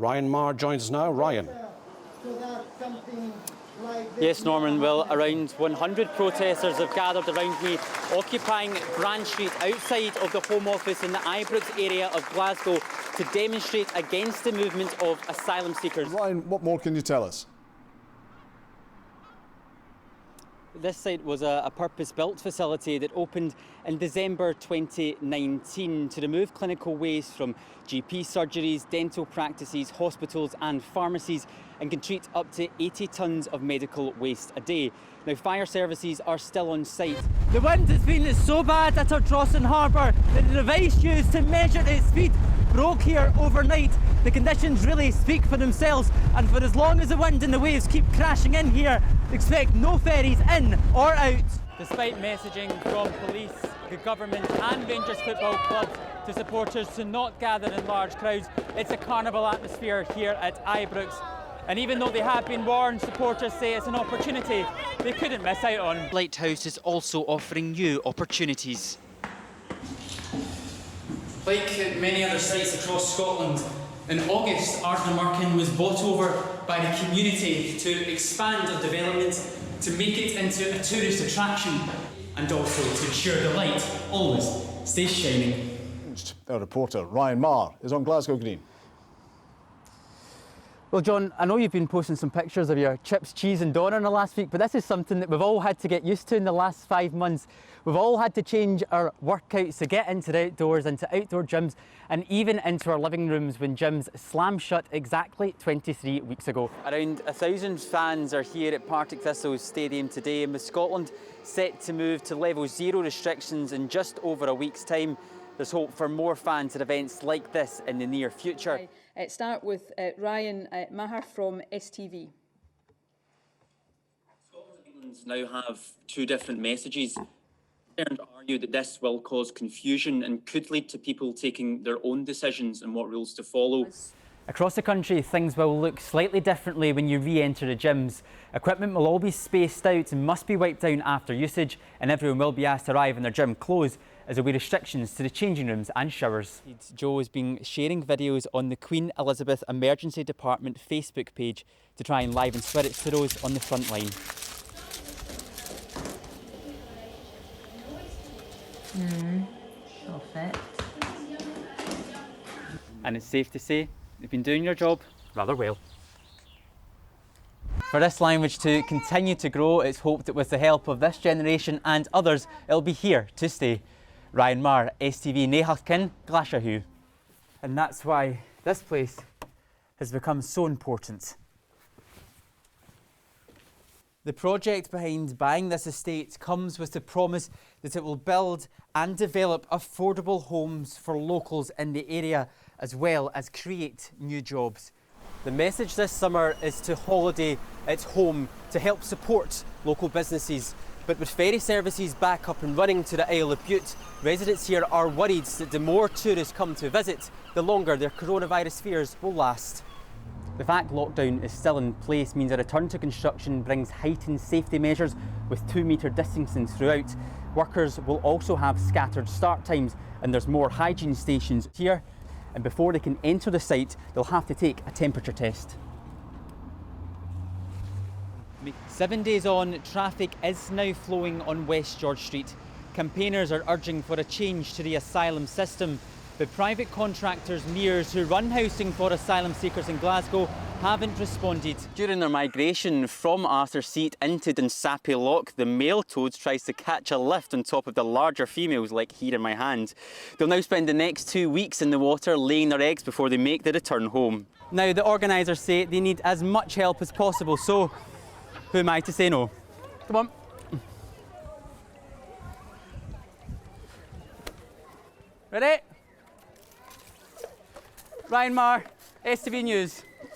Ryan Maher joins us now. Ryan. Yes, Norman. Well, around 100 protesters have gathered around me, occupying Brand Street outside of the Home Office in the Ibrox area of Glasgow to demonstrate against the movement of asylum seekers. Ryan, what more can you tell us? This site was a purpose-built facility that opened in December 2019 to remove clinical waste from GP surgeries, dental practices, hospitals and pharmacies, and can treat up to 80 tonnes of medical waste a day. Now, fire services are still on site. The wind has been so bad at Ardrossan Harbour that the device used to measure its speed broke here overnight. The conditions really speak for themselves, and for as long as the wind and the waves keep crashing in here, expect no ferries in or out. Despite messaging from police, the government and Rangers Football Club to supporters to not gather in large crowds, it's a carnival atmosphere here at Ibrox. And even though they have been warned, supporters say it's an opportunity they couldn't miss out on. Lighthouse is also offering new opportunities. Like many other sites across Scotland, in August, Ardnamurchan was bought over by the community to expand the development, to make it into a tourist attraction, and also to ensure the light always stays shining. Our reporter Ryan Maher is on Glasgow Green. Well, John, I know you've been posting some pictures of your chips, cheese and doner in the last week, but this is something that we've all had to get used to in the last 5 months. We've all had to change our workouts to get into the outdoors, into outdoor gyms, and even into our living rooms when gyms slammed shut exactly 23 weeks ago. Around 1,000 fans are here at Partick Thistle's stadium today, and with Scotland set to move to level 0 restrictions in just over a week's time, there's hope for more fans at events like this in the near future. Start with Ryan Maher from STV. Scotland now have two different messages. Concerned are you that this will cause confusion and could lead to people taking their own decisions on what rules to follow? Across the country, things will look slightly differently when you re-enter the gyms. Equipment will all be spaced out and must be wiped down after usage, and everyone will be asked to arrive in their gym clothes, as there will be restrictions to the changing rooms and showers. Joe has been sharing videos on the Queen Elizabeth Emergency Department Facebook page to try and liven spirits for those on the front line. Perfect. And it's safe to say you've been doing your job rather well. For this language to continue to grow, it's hoped that with the help of this generation and others, it'll be here to stay. Ryan Maher, STV Nehachkin, Glashahu. And that's why this place has become so important. The project behind buying this estate comes with the promise that it will build and develop affordable homes for locals in the area, as well as create new jobs. The message this summer is to holiday at home to help support local businesses. But with ferry services back up and running to the Isle of Bute, residents here are worried that the more tourists come to visit, the longer their coronavirus fears will last. The fact lockdown is still in place means a return to construction brings heightened safety measures with 2-metre distancing throughout. Workers will also have scattered start times, and there's more hygiene stations here. And before they can enter the site, they'll have to take a temperature test. 7 days on, traffic is now flowing on West George Street. Campaigners are urging for a change to the asylum system, but private contractors Mears, who run housing for asylum seekers in Glasgow, haven't responded. During their migration from Arthur Seat into Dunsapie Loch, the male toads tries to catch a lift on top of the larger females, like here in my hand. They'll now spend the next 2 weeks in the water laying their eggs before they make the return home. Now, the organisers say they need as much help as possible, so who am I to say no? Come on. Ready? Ryan Maher, STV News.